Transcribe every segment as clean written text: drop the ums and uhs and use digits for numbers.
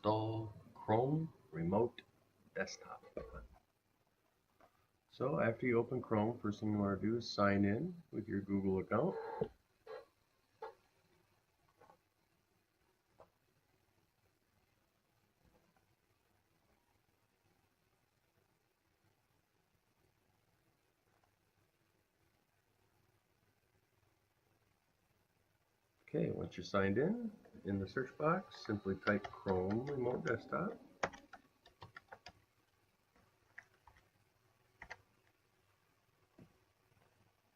install Chrome Remote Desktop. So after you open Chrome, first thing you want to do is sign in with your Google account. Okay, once you're signed in the search box, simply type Chrome Remote Desktop.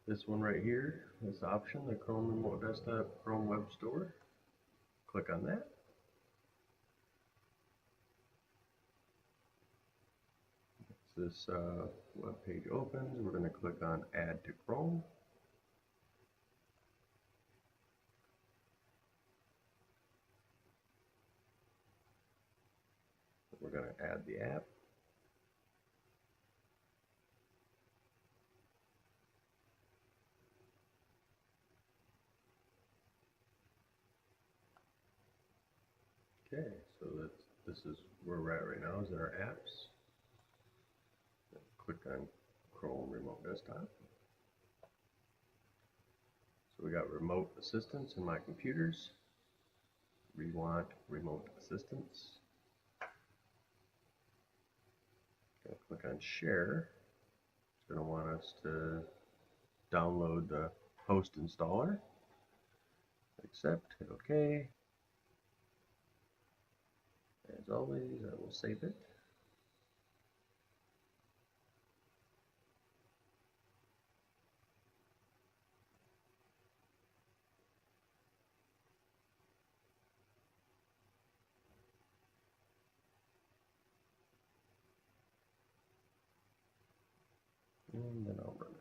This one right here, this option, the Chrome Remote Desktop Chrome Web Store. Click on that. This web page opens, we're going to click on Add to Chrome. We're going to add the app. Okay, so this is where we're at right now, is in our apps. Click on Chrome Remote Desktop. So we got remote assistance in my computers. We want remote assistance. Click on share. It's going to want us to download the host installer. Accept, hit OK. As always, I will save it. And then I'll run it.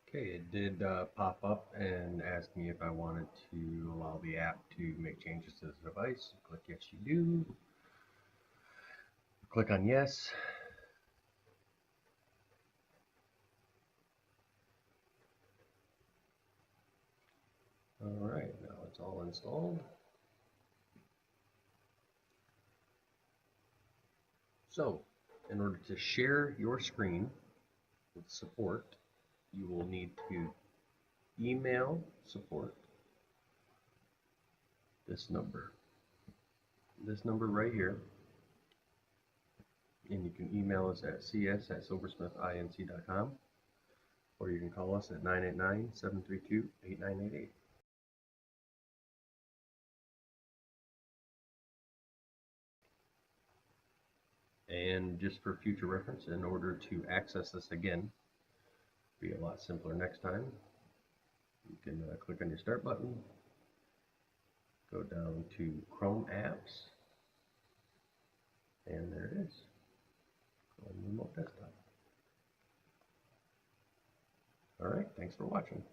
Okay, it did pop up and ask me if I wanted to allow the app to make changes to the device. Click yes, you do. Click on yes. Alright, now it's all installed. So, in order to share your screen with support, you will need to email support this number right here, and you can email us at cs@silversmithinc.com, or you can call us at 989-732-8988. And just for future reference, in order to access this again, be a lot simpler next time. You can click on your start button, go down to Chrome apps, and there it is, Chrome Remote Desktop. All right, thanks for watching.